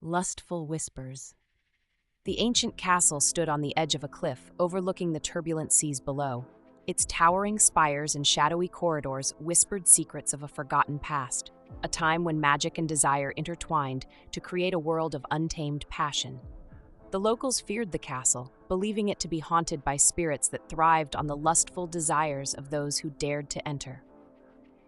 Lustful Whispers. The ancient castle stood on the edge of a cliff, overlooking the turbulent seas below. Its towering spires and shadowy corridors whispered secrets of a forgotten past, a time when magic and desire intertwined to create a world of untamed passion. The locals feared the castle, believing it to be haunted by spirits that thrived on the lustful desires of those who dared to enter.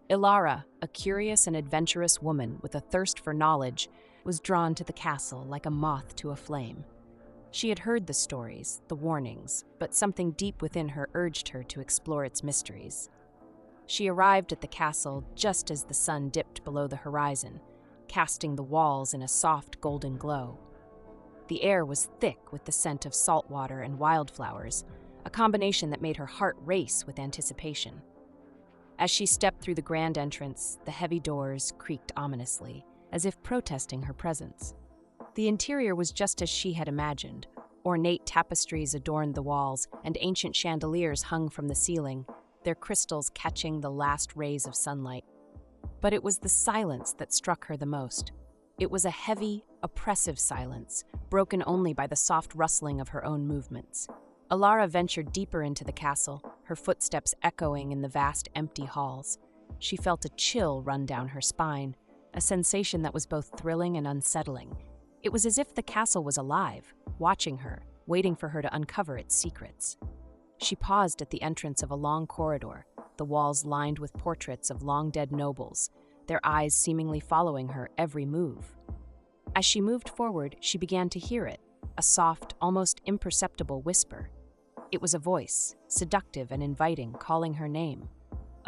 Elara, a curious and adventurous woman with a thirst for knowledge, was drawn to the castle like a moth to a flame. She had heard the stories, the warnings, but something deep within her urged her to explore its mysteries. She arrived at the castle just as the sun dipped below the horizon, casting the walls in a soft golden glow. The air was thick with the scent of salt water and wildflowers, a combination that made her heart race with anticipation. As she stepped through the grand entrance, the heavy doors creaked ominously, as if protesting her presence. The interior was just as she had imagined. Ornate tapestries adorned the walls, and ancient chandeliers hung from the ceiling, their crystals catching the last rays of sunlight. But it was the silence that struck her the most. It was a heavy, oppressive silence, broken only by the soft rustling of her own movements. Elara ventured deeper into the castle, her footsteps echoing in the vast empty halls. She felt a chill run down her spine, a sensation that was both thrilling and unsettling. It was as if the castle was alive, watching her, waiting for her to uncover its secrets. She paused at the entrance of a long corridor, the walls lined with portraits of long-dead nobles, their eyes seemingly following her every move. As she moved forward, she began to hear it, a soft, almost imperceptible whisper. It was a voice, seductive and inviting, calling her name.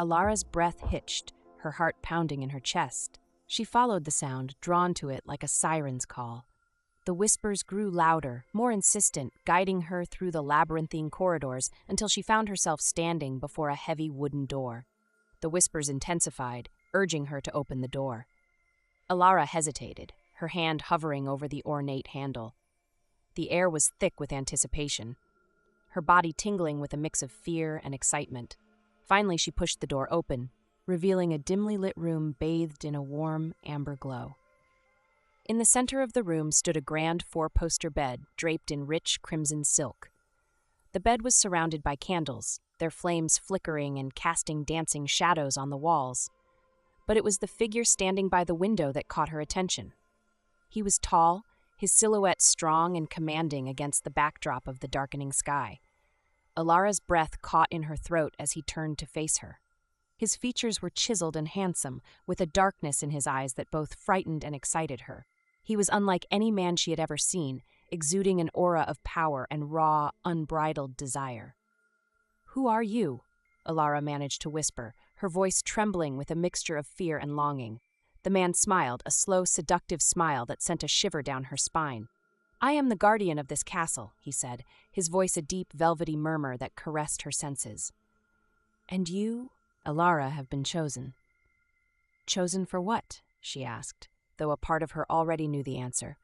Elara's breath hitched, her heart pounding in her chest. She followed the sound, drawn to it like a siren's call. The whispers grew louder, more insistent, guiding her through the labyrinthine corridors until she found herself standing before a heavy wooden door. The whispers intensified, urging her to open the door. Elara hesitated, her hand hovering over the ornate handle. The air was thick with anticipation, her body tingling with a mix of fear and excitement. Finally, she pushed the door open, revealing a dimly lit room bathed in a warm, amber glow. In the center of the room stood a grand four-poster bed draped in rich crimson silk. The bed was surrounded by candles, their flames flickering and casting dancing shadows on the walls. But it was the figure standing by the window that caught her attention. He was tall, his silhouette strong and commanding against the backdrop of the darkening sky. Elara's breath caught in her throat as he turned to face her. His features were chiseled and handsome, with a darkness in his eyes that both frightened and excited her. He was unlike any man she had ever seen, exuding an aura of power and raw, unbridled desire. "Who are you?" Elara managed to whisper, her voice trembling with a mixture of fear and longing. The man smiled, a slow, seductive smile that sent a shiver down her spine. "I am the guardian of this castle," he said, his voice a deep, velvety murmur that caressed her senses. "And you, Elara, have been chosen." "Chosen for what?" she asked, though a part of her already knew the answer.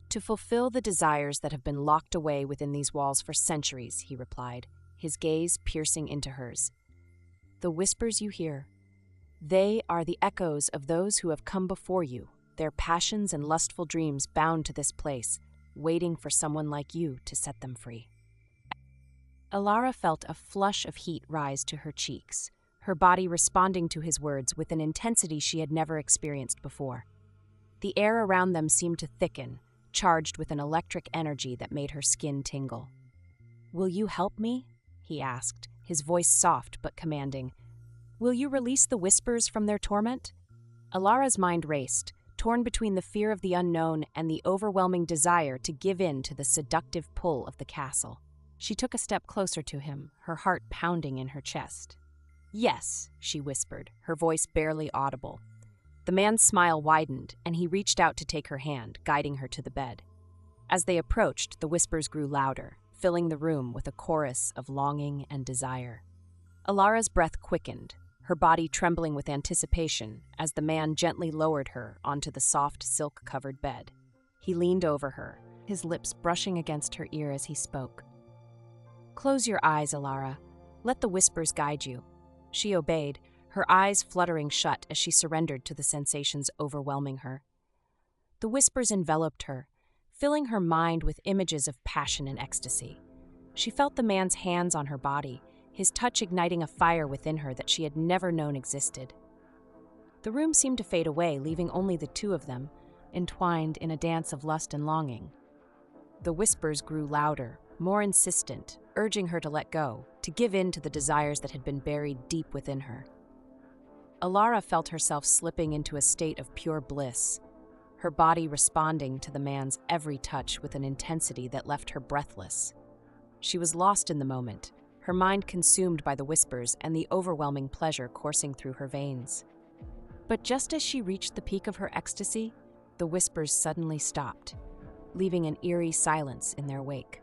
"To fulfill the desires that have been locked away within these walls for centuries," he replied, his gaze piercing into hers. "The whispers you hear, they are the echoes of those who have come before you, their passions and lustful dreams bound to this place, waiting for someone like you to set them free." Elara felt a flush of heat rise to her cheeks, her body responding to his words with an intensity she had never experienced before. The air around them seemed to thicken, charged with an electric energy that made her skin tingle. "Will you help me?" he asked, his voice soft but commanding. "Will you release the whispers from their torment?" Elara's mind raced, torn between the fear of the unknown and the overwhelming desire to give in to the seductive pull of the castle. She took a step closer to him, her heart pounding in her chest. "Yes," she whispered, her voice barely audible. The man's smile widened, and he reached out to take her hand, guiding her to the bed. As they approached, the whispers grew louder, filling the room with a chorus of longing and desire. Elara's breath quickened, her body trembling with anticipation as the man gently lowered her onto the soft, silk-covered bed. He leaned over her, his lips brushing against her ear as he spoke. "Close your eyes, Elara. Let the whispers guide you." She obeyed, her eyes fluttering shut as she surrendered to the sensations overwhelming her. The whispers enveloped her, filling her mind with images of passion and ecstasy. She felt the man's hands on her body, his touch igniting a fire within her that she had never known existed. The room seemed to fade away, leaving only the two of them, entwined in a dance of lust and longing. The whispers grew louder, more insistent, urging her to let go, to give in to the desires that had been buried deep within her. Elara felt herself slipping into a state of pure bliss, her body responding to the man's every touch with an intensity that left her breathless. She was lost in the moment, her mind consumed by the whispers and the overwhelming pleasure coursing through her veins. But just as she reached the peak of her ecstasy, the whispers suddenly stopped, leaving an eerie silence in their wake.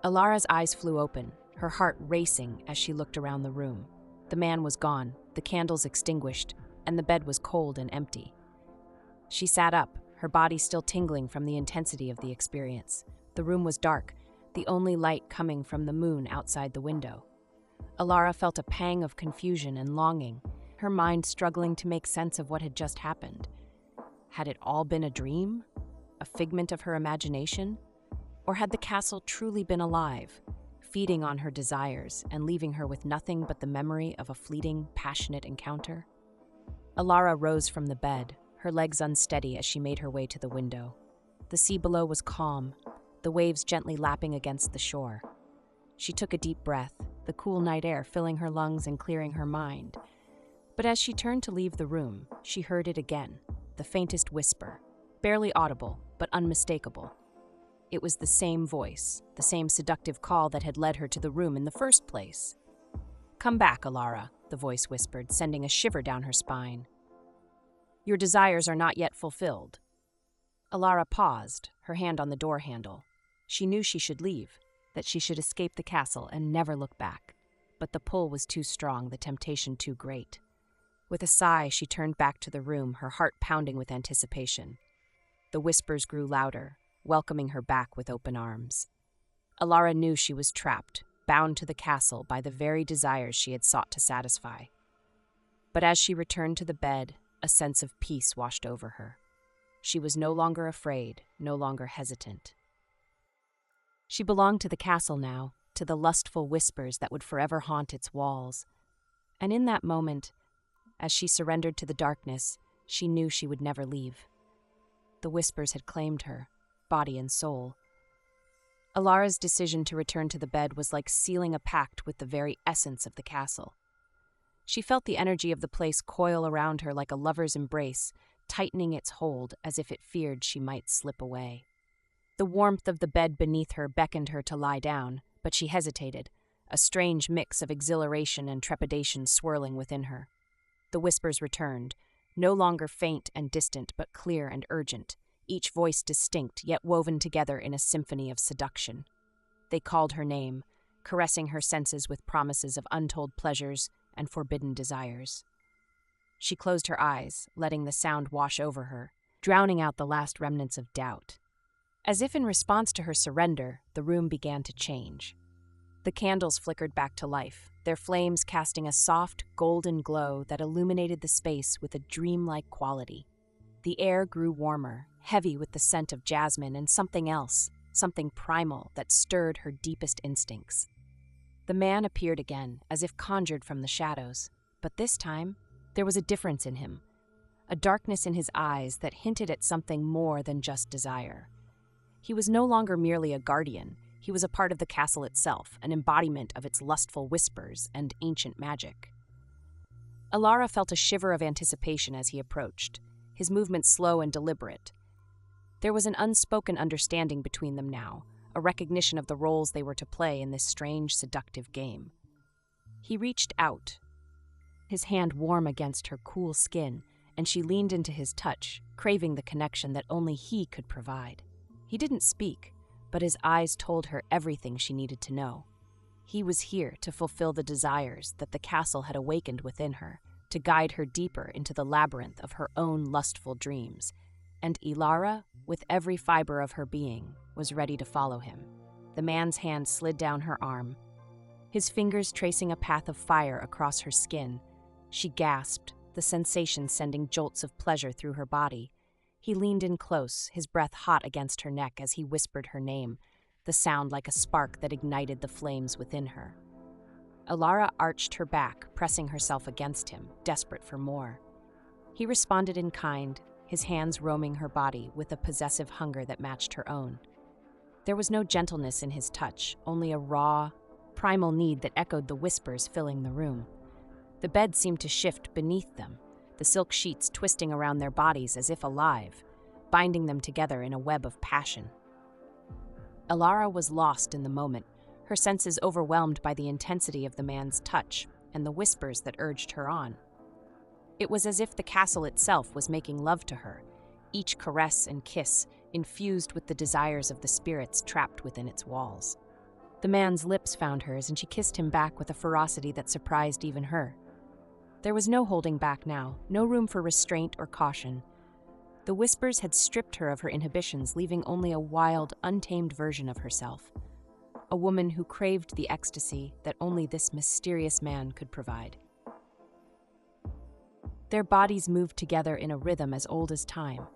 Elara's eyes flew open, her heart racing as she looked around the room. The man was gone, the candles extinguished, and the bed was cold and empty. She sat up, her body still tingling from the intensity of the experience. The room was dark, the only light coming from the moon outside the window. Elara felt a pang of confusion and longing, her mind struggling to make sense of what had just happened. Had it all been a dream? A figment of her imagination? Or had the castle truly been alive, feeding on her desires and leaving her with nothing but the memory of a fleeting, passionate encounter? Elara rose from the bed, her legs unsteady as she made her way to the window. The sea below was calm, the waves gently lapping against the shore. She took a deep breath, the cool night air filling her lungs and clearing her mind. But as she turned to leave the room, she heard it again, the faintest whisper, barely audible, but unmistakable. It was the same voice, the same seductive call that had led her to the room in the first place. "Come back, Elara," the voice whispered, sending a shiver down her spine. "Your desires are not yet fulfilled." Elara paused, her hand on the door handle. She knew she should leave, that she should escape the castle and never look back. But the pull was too strong, the temptation too great. With a sigh, she turned back to the room, her heart pounding with anticipation. The whispers grew louder, welcoming her back with open arms. Elara knew she was trapped, bound to the castle by the very desires she had sought to satisfy. But as she returned to the bed, a sense of peace washed over her. She was no longer afraid, no longer hesitant. She belonged to the castle now, to the lustful whispers that would forever haunt its walls. And in that moment, as she surrendered to the darkness, she knew she would never leave. The whispers had claimed her, body and soul. Elara's decision to return to the bed was like sealing a pact with the very essence of the castle. She felt the energy of the place coil around her like a lover's embrace, tightening its hold as if it feared she might slip away. The warmth of the bed beneath her beckoned her to lie down, but she hesitated, a strange mix of exhilaration and trepidation swirling within her. The whispers returned, no longer faint and distant, but clear and urgent, each voice distinct, yet woven together in a symphony of seduction. They called her name, caressing her senses with promises of untold pleasures and forbidden desires. She closed her eyes, letting the sound wash over her, drowning out the last remnants of doubt. As if in response to her surrender, the room began to change. The candles flickered back to life, their flames casting a soft, golden glow that illuminated the space with a dreamlike quality. The air grew warmer, heavy with the scent of jasmine and something else, something primal that stirred her deepest instincts. The man appeared again, as if conjured from the shadows, but this time, there was a difference in him, a darkness in his eyes that hinted at something more than just desire. He was no longer merely a guardian. He was a part of the castle itself, an embodiment of its lustful whispers and ancient magic. Elara felt a shiver of anticipation as he approached, his movements slow and deliberate. There was an unspoken understanding between them now, a recognition of the roles they were to play in this strange, seductive game. He reached out, his hand warm against her cool skin, and she leaned into his touch, craving the connection that only he could provide. He didn't speak, but his eyes told her everything she needed to know. He was here to fulfill the desires that the castle had awakened within her, to guide her deeper into the labyrinth of her own lustful dreams. And Elara, with every fiber of her being, was ready to follow him. The man's hand slid down her arm, his fingers tracing a path of fire across her skin. She gasped, the sensation sending jolts of pleasure through her body. He leaned in close, his breath hot against her neck as he whispered her name, the sound like a spark that ignited the flames within her. Elara arched her back, pressing herself against him, desperate for more. He responded in kind, his hands roaming her body with a possessive hunger that matched her own. There was no gentleness in his touch, only a raw, primal need that echoed the whispers filling the room. The bed seemed to shift beneath them, the silk sheets twisting around their bodies as if alive, binding them together in a web of passion. Elara was lost in the moment, her senses overwhelmed by the intensity of the man's touch and the whispers that urged her on. It was as if the castle itself was making love to her, each caress and kiss infused with the desires of the spirits trapped within its walls. The man's lips found hers, and she kissed him back with a ferocity that surprised even her. There was no holding back now, no room for restraint or caution. The whispers had stripped her of her inhibitions, leaving only a wild, untamed version of herself. A woman who craved the ecstasy that only this mysterious man could provide. Their bodies moved together in a rhythm as old as time,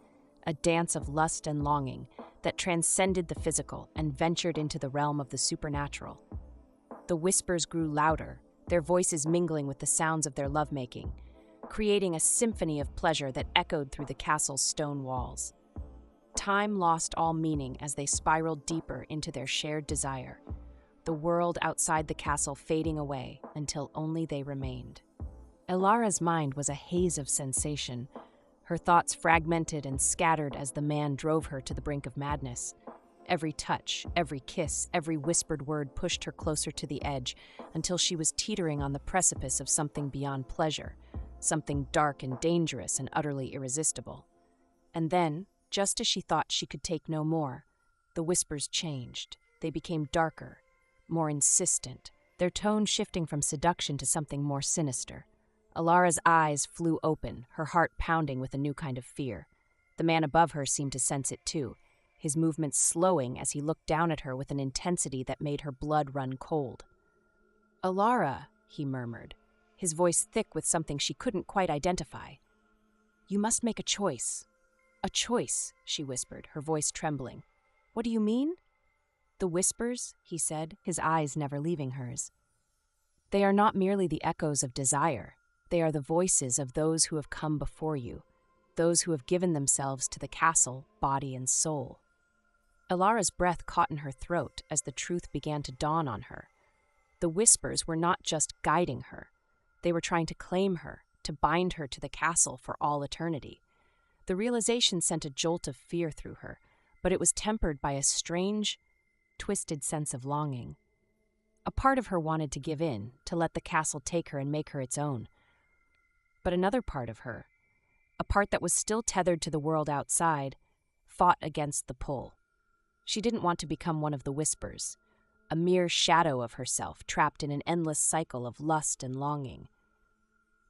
a dance of lust and longing that transcended the physical and ventured into the realm of the supernatural. The whispers grew louder, their voices mingling with the sounds of their lovemaking, creating a symphony of pleasure that echoed through the castle's stone walls. Time lost all meaning as they spiraled deeper into their shared desire, the world outside the castle fading away until only they remained. Elara's mind was a haze of sensation, her thoughts fragmented and scattered as the man drove her to the brink of madness. Every touch, every kiss, every whispered word pushed her closer to the edge until she was teetering on the precipice of something beyond pleasure, something dark and dangerous and utterly irresistible. And then, just as she thought she could take no more, the whispers changed. They became darker, more insistent, their tone shifting from seduction to something more sinister. Elara's eyes flew open, her heart pounding with a new kind of fear. The man above her seemed to sense it too, his movements slowing as he looked down at her with an intensity that made her blood run cold. "Elara," he murmured, his voice thick with something she couldn't quite identify. "You must make a choice." "A choice," she whispered, her voice trembling. "What do you mean?" "The whispers," he said, his eyes never leaving hers. "They are not merely the echoes of desire. They are the voices of those who have come before you, those who have given themselves to the castle, body and soul." Elara's breath caught in her throat as the truth began to dawn on her. The whispers were not just guiding her. They were trying to claim her, to bind her to the castle for all eternity. The realization sent a jolt of fear through her, but it was tempered by a strange, twisted sense of longing. A part of her wanted to give in, to let the castle take her and make her its own. But another part of her, a part that was still tethered to the world outside, fought against the pull. She didn't want to become one of the whispers, a mere shadow of herself trapped in an endless cycle of lust and longing.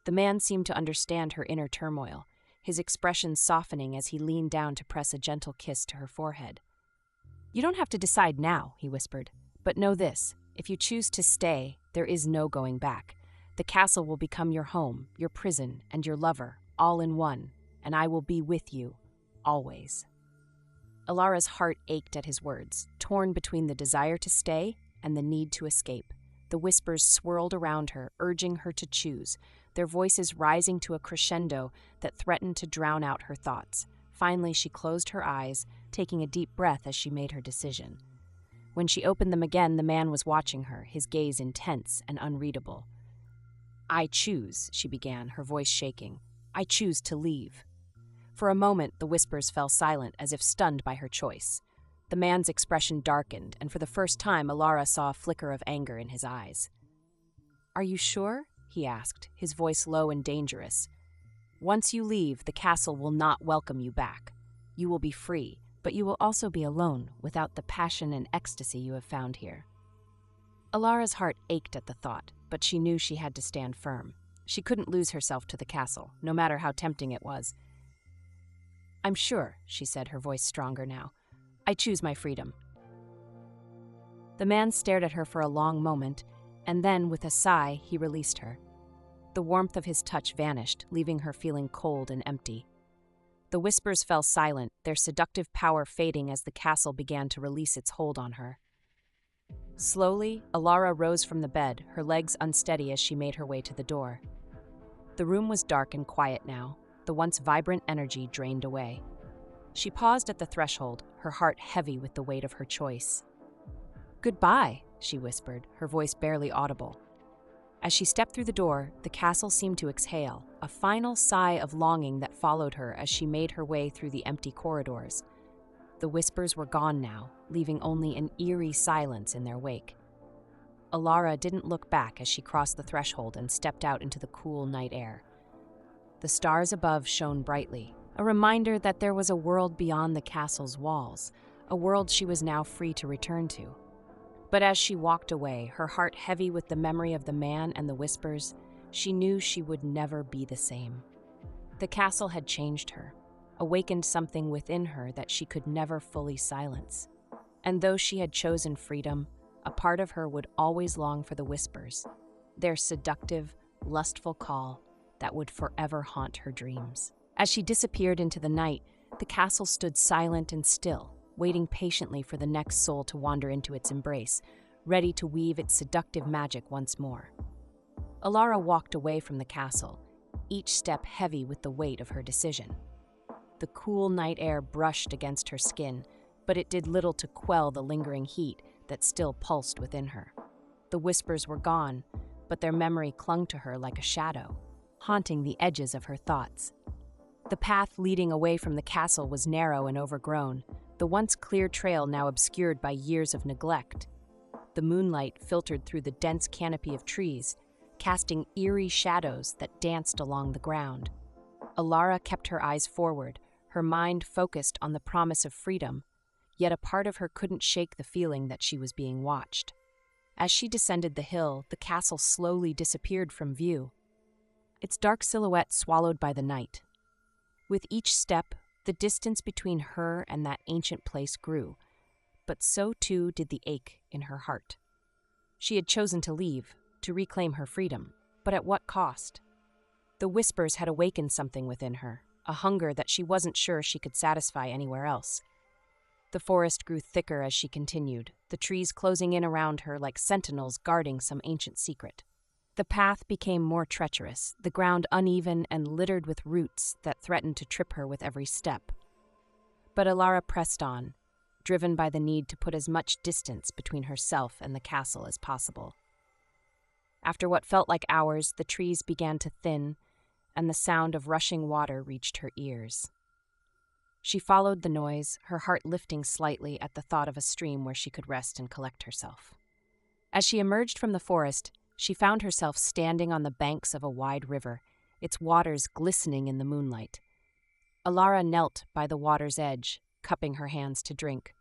The man seemed to understand her inner turmoil, his expression softening as he leaned down to press a gentle kiss to her forehead. "You don't have to decide now," he whispered, "but know this, if you choose to stay, there is no going back. The castle will become your home, your prison, and your lover, all in one, and I will be with you, always." Elara's heart ached at his words, torn between the desire to stay and the need to escape. The whispers swirled around her, urging her to choose, their voices rising to a crescendo that threatened to drown out her thoughts. Finally, she closed her eyes, taking a deep breath as she made her decision. When she opened them again, the man was watching her, his gaze intense and unreadable. "I choose," she began, her voice shaking. "I choose to leave." For a moment, the whispers fell silent, as if stunned by her choice. The man's expression darkened, and for the first time, Elara saw a flicker of anger in his eyes. "Are you sure?" he asked, his voice low and dangerous. "Once you leave, the castle will not welcome you back. You will be free, but you will also be alone, without the passion and ecstasy you have found here." Elara's heart ached at the thought, but she knew she had to stand firm. She couldn't lose herself to the castle, no matter how tempting it was. "I'm sure," she said, her voice stronger now. "I choose my freedom." The man stared at her for a long moment, and then, with a sigh, he released her. The warmth of his touch vanished, leaving her feeling cold and empty. The whispers fell silent, their seductive power fading as the castle began to release its hold on her. Slowly, Elara rose from the bed, her legs unsteady as she made her way to the door. The room was dark and quiet now, the once vibrant energy drained away. She paused at the threshold, her heart heavy with the weight of her choice. "Goodbye," she whispered, her voice barely audible. As she stepped through the door, the castle seemed to exhale, a final sigh of longing that followed her as she made her way through the empty corridors. The whispers were gone now, leaving only an eerie silence in their wake. Elara didn't look back as she crossed the threshold and stepped out into the cool night air. The stars above shone brightly, a reminder that there was a world beyond the castle's walls, a world she was now free to return to. But as she walked away, her heart heavy with the memory of the man and the whispers, she knew she would never be the same. The castle had changed her, awakened something within her that she could never fully silence. And though she had chosen freedom, a part of her would always long for the whispers, their seductive, lustful call that would forever haunt her dreams. As she disappeared into the night, the castle stood silent and still, waiting patiently for the next soul to wander into its embrace, ready to weave its seductive magic once more. Elara walked away from the castle, each step heavy with the weight of her decision. The cool night air brushed against her skin, but it did little to quell the lingering heat that still pulsed within her. The whispers were gone, but their memory clung to her like a shadow, haunting the edges of her thoughts. The path leading away from the castle was narrow and overgrown, the once clear trail now obscured by years of neglect. The moonlight filtered through the dense canopy of trees, casting eerie shadows that danced along the ground. Elara kept her eyes forward, her mind focused on the promise of freedom, yet a part of her couldn't shake the feeling that she was being watched. As she descended the hill, the castle slowly disappeared from view, its dark silhouette swallowed by the night. With each step, the distance between her and that ancient place grew, but so too did the ache in her heart. She had chosen to leave, to reclaim her freedom, but at what cost? The whispers had awakened something within her, a hunger that she wasn't sure she could satisfy anywhere else. The forest grew thicker as she continued, the trees closing in around her like sentinels guarding some ancient secret. The path became more treacherous, the ground uneven and littered with roots that threatened to trip her with every step. But Elara pressed on, driven by the need to put as much distance between herself and the castle as possible. After what felt like hours, the trees began to thin, and the sound of rushing water reached her ears. She followed the noise, her heart lifting slightly at the thought of a stream where she could rest and collect herself. As she emerged from the forest, she found herself standing on the banks of a wide river, its waters glistening in the moonlight. Elara knelt by the water's edge, cupping her hands to drink.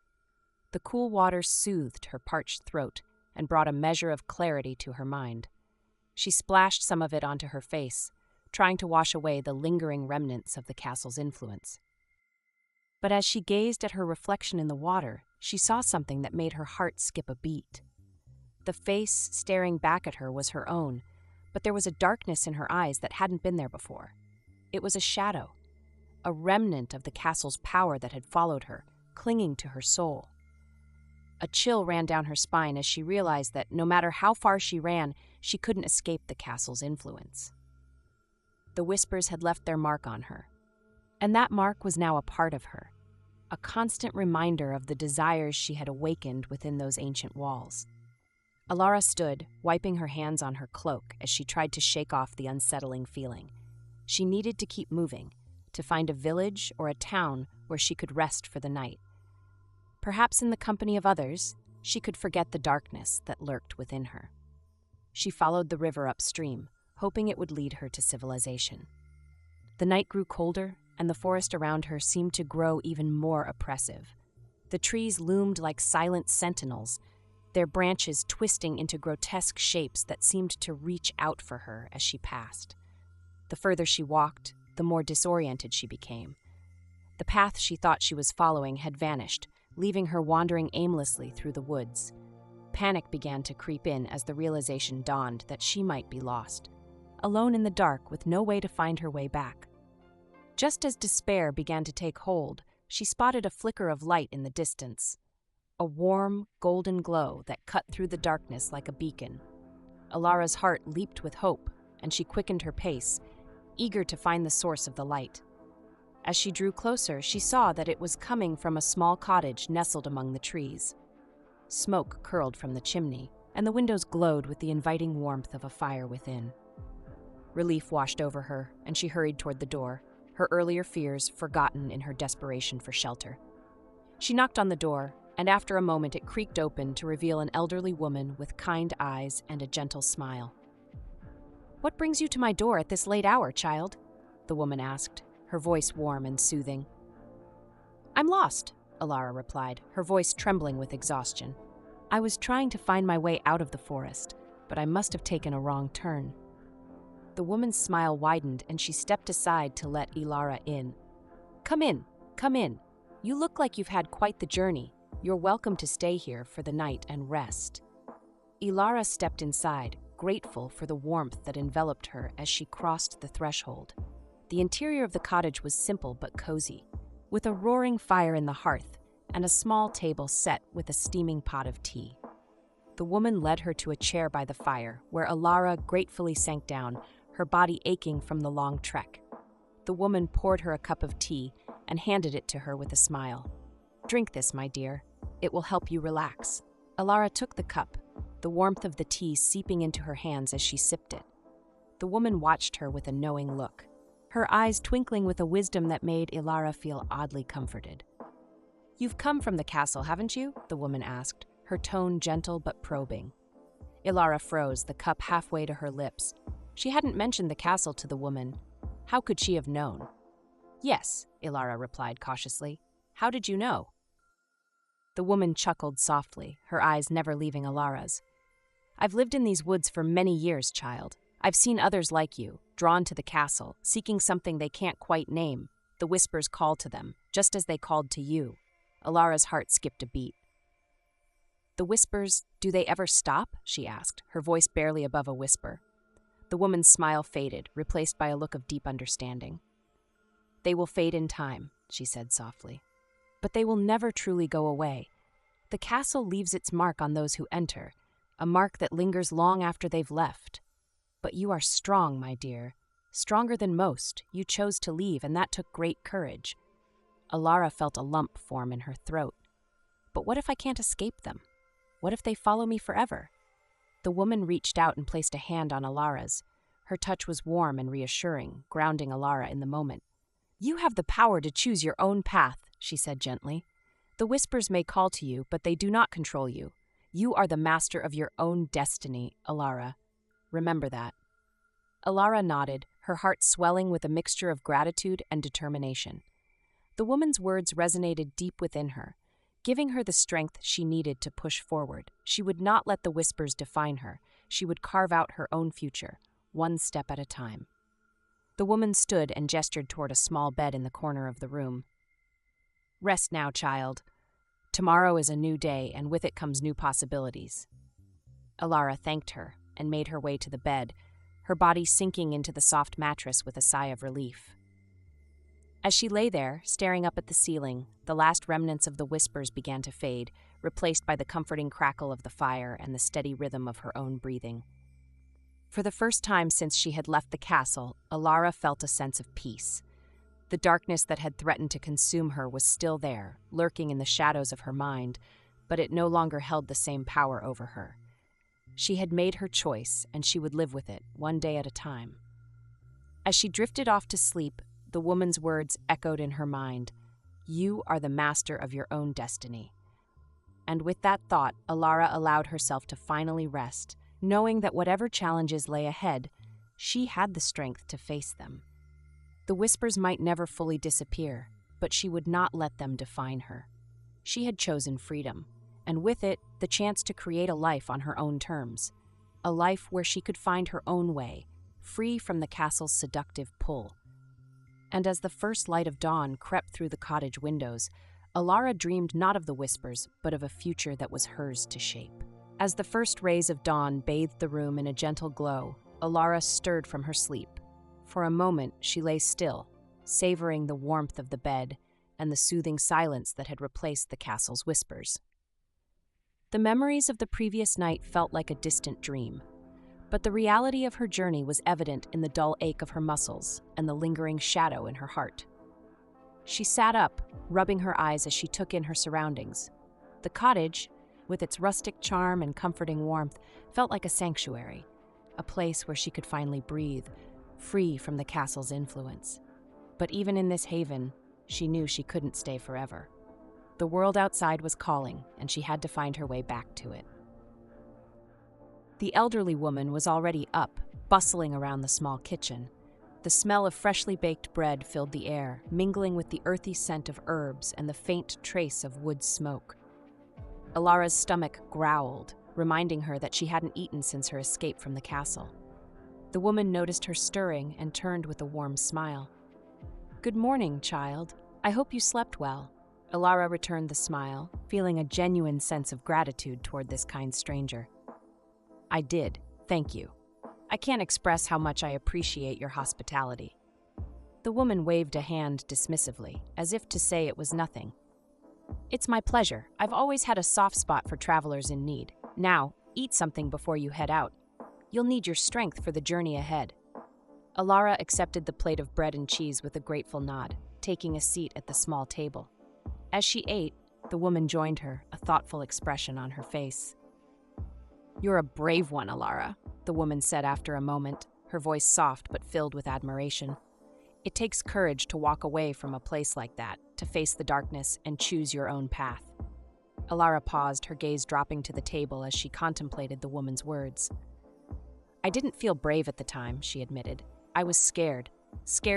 The cool water soothed her parched throat and brought a measure of clarity to her mind. She splashed some of it onto her face, trying to wash away the lingering remnants of the castle's influence. But as she gazed at her reflection in the water, she saw something that made her heart skip a beat. The face staring back at her was her own, but there was a darkness in her eyes that hadn't been there before. It was a shadow, a remnant of the castle's power that had followed her, clinging to her soul. A chill ran down her spine as she realized that no matter how far she ran, she couldn't escape the castle's influence. The whispers had left their mark on her, and that mark was now a part of her, a constant reminder of the desires she had awakened within those ancient walls. Elara stood, wiping her hands on her cloak as she tried to shake off the unsettling feeling. She needed to keep moving, to find a village or a town where she could rest for the night. Perhaps in the company of others, she could forget the darkness that lurked within her. She followed the river upstream, hoping it would lead her to civilization. The night grew colder, and the forest around her seemed to grow even more oppressive. The trees loomed like silent sentinels, their branches twisting into grotesque shapes that seemed to reach out for her as she passed. The further she walked, the more disoriented she became. The path she thought she was following had vanished, leaving her wandering aimlessly through the woods. Panic began to creep in as the realization dawned that she might be lost, alone in the dark with no way to find her way back. Just as despair began to take hold, she spotted a flicker of light in the distance, a warm, golden glow that cut through the darkness like a beacon. Elara's heart leaped with hope, and she quickened her pace, eager to find the source of the light. As she drew closer, she saw that it was coming from a small cottage nestled among the trees. Smoke curled from the chimney, and the windows glowed with the inviting warmth of a fire within. Relief washed over her, and she hurried toward the door, her earlier fears forgotten in her desperation for shelter. She knocked on the door, and after a moment it creaked open to reveal an elderly woman with kind eyes and a gentle smile. "What brings you to my door at this late hour, child?" the woman asked, her voice warm and soothing. "I'm lost," Elara replied, her voice trembling with exhaustion. "I was trying to find my way out of the forest, but I must have taken a wrong turn." The woman's smile widened, and she stepped aside to let Elara in. Come in. You look like you've had quite the journey. You're welcome to stay here for the night and rest." Elara stepped inside, grateful for the warmth that enveloped her as she crossed the threshold. The interior of the cottage was simple but cozy, with a roaring fire in the hearth and a small table set with a steaming pot of tea. The woman led her to a chair by the fire, where Elara gratefully sank down, her body aching from the long trek. The woman poured her a cup of tea and handed it to her with a smile. "Drink this, my dear. It will help you relax." Elara took the cup, the warmth of the tea seeping into her hands as she sipped it. The woman watched her with a knowing look, her eyes twinkling with a wisdom that made Elara feel oddly comforted. "You've come from the castle, haven't you?" the woman asked, her tone gentle but probing. Elara froze, the cup halfway to her lips. She hadn't mentioned the castle to the woman. How could she have known? "Yes," Elara replied cautiously. "How did you know?" The woman chuckled softly, her eyes never leaving Elara's. "I've lived in these woods for many years, child. I've seen others like you, drawn to the castle, seeking something they can't quite name. The whispers call to them, just as they called to you." Elara's heart skipped a beat. "The whispers, do they ever stop?" she asked, her voice barely above a whisper. The woman's smile faded, replaced by a look of deep understanding. "They will fade in time," she said softly. "But they will never truly go away. The castle leaves its mark on those who enter, a mark that lingers long after they've left. But you are strong, my dear. Stronger than most. You chose to leave, and that took great courage." Elara felt a lump form in her throat. "But what if I can't escape them? What if they follow me forever?" The woman reached out and placed a hand on Elara's. Her touch was warm and reassuring, grounding Elara in the moment. "You have the power to choose your own path," she said gently. "The whispers may call to you, but they do not control you. You are the master of your own destiny, Elara. Remember that." Elara nodded, her heart swelling with a mixture of gratitude and determination. The woman's words resonated deep within her, giving her the strength she needed to push forward. She would not let the whispers define her. She would carve out her own future, one step at a time. The woman stood and gestured toward a small bed in the corner of the room. "Rest now, child. Tomorrow is a new day, and with it comes new possibilities." Elara thanked her and made her way to the bed, her body sinking into the soft mattress with a sigh of relief. As she lay there, staring up at the ceiling, the last remnants of the whispers began to fade, replaced by the comforting crackle of the fire and the steady rhythm of her own breathing. For the first time since she had left the castle, Elara felt a sense of peace. The darkness that had threatened to consume her was still there, lurking in the shadows of her mind, but it no longer held the same power over her. She had made her choice, and she would live with it, one day at a time. As she drifted off to sleep, the woman's words echoed in her mind. "You are the master of your own destiny." And with that thought, Elara allowed herself to finally rest, knowing that whatever challenges lay ahead, she had the strength to face them. The whispers might never fully disappear, but she would not let them define her. She had chosen freedom, and with it, the chance to create a life on her own terms, a life where she could find her own way, free from the castle's seductive pull. And as the first light of dawn crept through the cottage windows, Elara dreamed not of the whispers, but of a future that was hers to shape. As the first rays of dawn bathed the room in a gentle glow, Elara stirred from her sleep. For a moment, she lay still, savoring the warmth of the bed and the soothing silence that had replaced the castle's whispers. The memories of the previous night felt like a distant dream, but the reality of her journey was evident in the dull ache of her muscles and the lingering shadow in her heart. She sat up, rubbing her eyes as she took in her surroundings. The cottage, with its rustic charm and comforting warmth, felt like a sanctuary, a place where she could finally breathe, free from the castle's influence. But even in this haven, she knew she couldn't stay forever. The world outside was calling, and she had to find her way back to it. The elderly woman was already up, bustling around the small kitchen. The smell of freshly baked bread filled the air, mingling with the earthy scent of herbs and the faint trace of wood smoke. Elara's stomach growled, reminding her that she hadn't eaten since her escape from the castle. The woman noticed her stirring and turned with a warm smile. "Good morning, child. I hope you slept well." Elara returned the smile, feeling a genuine sense of gratitude toward this kind stranger. "I did, thank you. I can't express how much I appreciate your hospitality." The woman waved a hand dismissively, as if to say it was nothing. "It's my pleasure. I've always had a soft spot for travelers in need. Now, eat something before you head out. You'll need your strength for the journey ahead." Elara accepted the plate of bread and cheese with a grateful nod, taking a seat at the small table. As she ate, the woman joined her, a thoughtful expression on her face. "You're a brave one, Elara," the woman said after a moment, her voice soft but filled with admiration. "It takes courage to walk away from a place like that, to face the darkness and choose your own path." Elara paused, her gaze dropping to the table as she contemplated the woman's words. "I didn't feel brave at the time," she admitted. "I was scared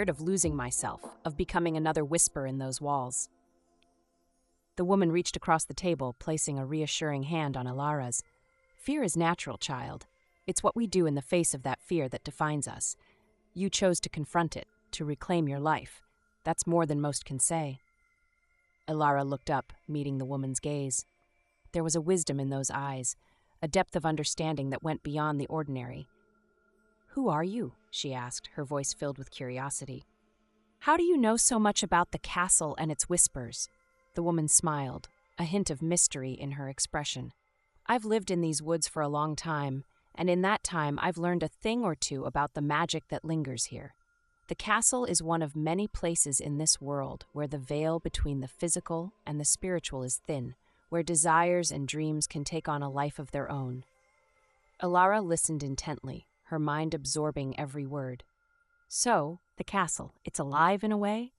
of losing myself, of becoming another whisper in those walls." The woman reached across the table, placing a reassuring hand on Elara's. "Fear is natural, child. It's what we do in the face of that fear that defines us. You chose to confront it, to reclaim your life. That's more than most can say." Elara looked up, meeting the woman's gaze. There was a wisdom in those eyes, a depth of understanding that went beyond the ordinary. "Who are you?" she asked, her voice filled with curiosity. "How do you know so much about the castle and its whispers?" The woman smiled, a hint of mystery in her expression. "I've lived in these woods for a long time, and in that time I've learned a thing or two about the magic that lingers here. The castle is one of many places in this world where the veil between the physical and the spiritual is thin, where desires and dreams can take on a life of their own." Elara listened intently, her mind absorbing every word. "So, the castle, it's alive in a way,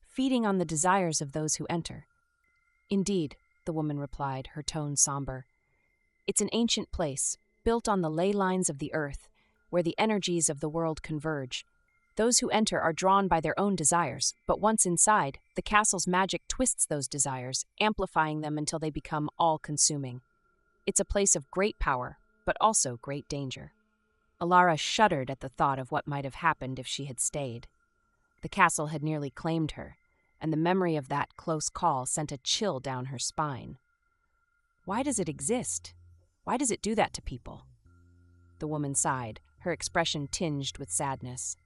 feeding on the desires of those who enter." "Indeed," the woman replied, her tone somber. "It's an ancient place, built on the ley lines of the earth, where the energies of the world converge. Those who enter are drawn by their own desires, but once inside, the castle's magic twists those desires, amplifying them until they become all-consuming. It's a place of great power, but also great danger." Elara shuddered at the thought of what might have happened if she had stayed. The castle had nearly claimed her, and the memory of that close call sent a chill down her spine. "Why does it exist? Why does it do that to people?" The woman sighed, her expression tinged with sadness.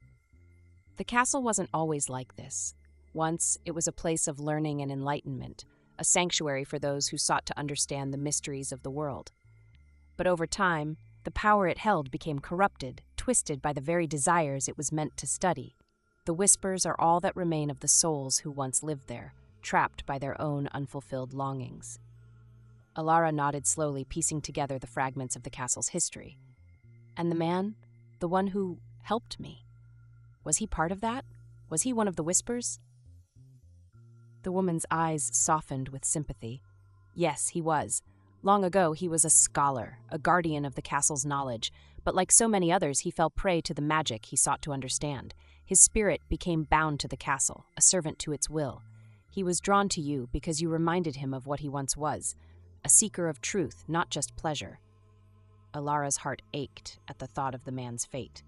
"The castle wasn't always like this. Once, it was a place of learning and enlightenment, a sanctuary for those who sought to understand the mysteries of the world. But over time, the power it held became corrupted, twisted by the very desires it was meant to study. The whispers are all that remain of the souls who once lived there, trapped by their own unfulfilled longings." Elara nodded slowly, piecing together the fragments of the castle's history. "And the man, the one who helped me, was he part of that? Was he one of the whispers?" The woman's eyes softened with sympathy. "Yes, he was. Long ago, he was a scholar, a guardian of the castle's knowledge, but like so many others, he fell prey to the magic he sought to understand. His spirit became bound to the castle, a servant to its will. He was drawn to you because you reminded him of what he once was, a seeker of truth, not just pleasure." Elara's heart ached at the thought of the man's fate.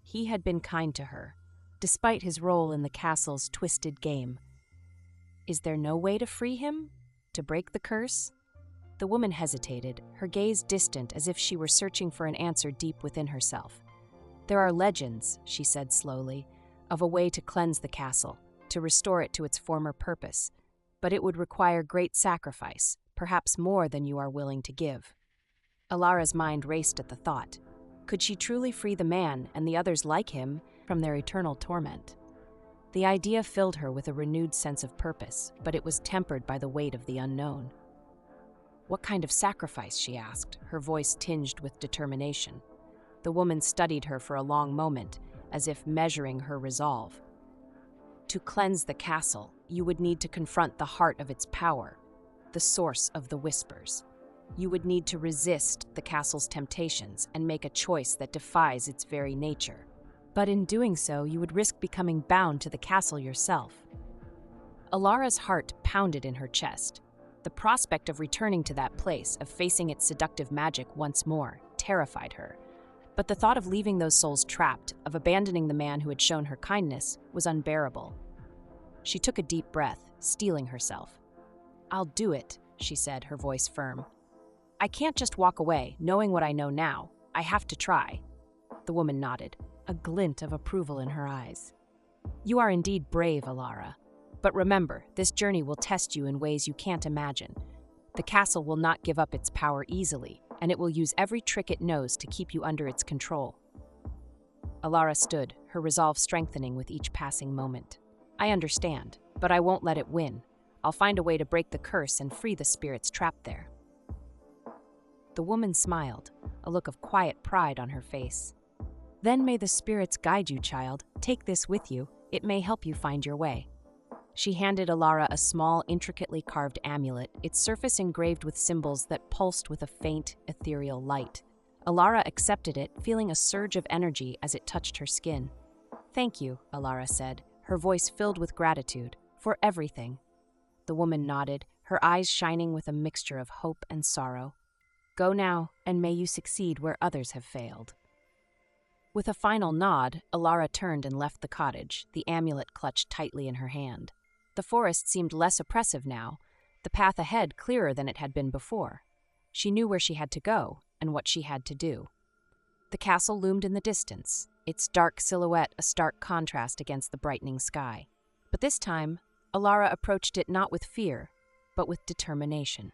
He had been kind to her, despite his role in the castle's twisted game. Is there no way to free him? To break the curse? The woman hesitated, her gaze distant as if she were searching for an answer deep within herself. "There are legends," she said slowly, of a way to cleanse the castle, to restore it to its former purpose, but it would require great sacrifice, perhaps more than you are willing to give. Elara's mind raced at the thought. Could she truly free the man and the others like him from their eternal torment? The idea filled her with a renewed sense of purpose, but it was tempered by the weight of the unknown. What kind of sacrifice, she asked, her voice tinged with determination. The woman studied her for a long moment, as if measuring her resolve. To cleanse the castle, you would need to confront the heart of its power, the source of the whispers. You would need to resist the castle's temptations and make a choice that defies its very nature. But in doing so, you would risk becoming bound to the castle yourself. Elara's heart pounded in her chest. The prospect of returning to that place, of facing its seductive magic once more, terrified her. But the thought of leaving those souls trapped, of abandoning the man who had shown her kindness, was unbearable. She took a deep breath, steeling herself. "I'll do it," she said, her voice firm. "I can't just walk away, knowing what I know now. I have to try." The woman nodded, a glint of approval in her eyes. "You are indeed brave, Elara. But remember, this journey will test you in ways you can't imagine. The castle will not give up its power easily, and it will use every trick it knows to keep you under its control." Elara stood, her resolve strengthening with each passing moment. "I understand, but I won't let it win. I'll find a way to break the curse and free the spirits trapped there." The woman smiled, a look of quiet pride on her face. "Then may the spirits guide you, child. Take this with you. It may help you find your way." She handed Elara a small, intricately carved amulet, its surface engraved with symbols that pulsed with a faint, ethereal light. Elara accepted it, feeling a surge of energy as it touched her skin. "Thank you," Elara said, her voice filled with gratitude, "for everything." The woman nodded, her eyes shining with a mixture of hope and sorrow. "Go now, and may you succeed where others have failed." With a final nod, Elara turned and left the cottage, the amulet clutched tightly in her hand. The forest seemed less oppressive now, the path ahead clearer than it had been before. She knew where she had to go and what she had to do. The castle loomed in the distance, its dark silhouette a stark contrast against the brightening sky. But this time, Elara approached it not with fear, but with determination.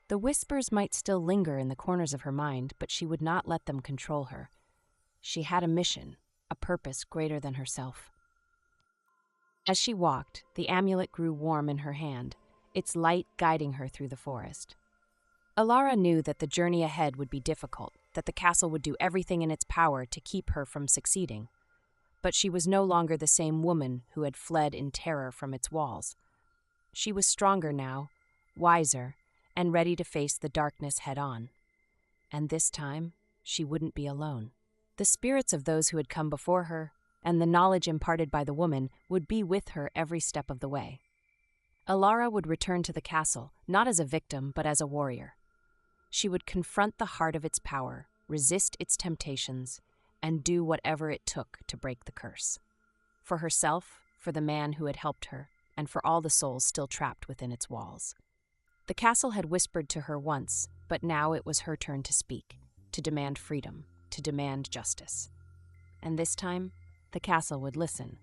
The whispers might still linger in the corners of her mind, but she would not let them control her. She had a mission, a purpose greater than herself. As she walked, the amulet grew warm in her hand, its light guiding her through the forest. Elara knew that the journey ahead would be difficult, that the castle would do everything in its power to keep her from succeeding. But she was no longer the same woman who had fled in terror from its walls. She was stronger now, wiser, and ready to face the darkness head-on. And this time, she wouldn't be alone. The spirits of those who had come before her, and the knowledge imparted by the woman, would be with her every step of the way. Elara would return to the castle, not as a victim, but as a warrior. She would confront the heart of its power, resist its temptations, and do whatever it took to break the curse. For herself, for the man who had helped her, and for all the souls still trapped within its walls. The castle had whispered to her once, but now it was her turn to speak, to demand freedom, to demand justice. And this time, the castle would listen.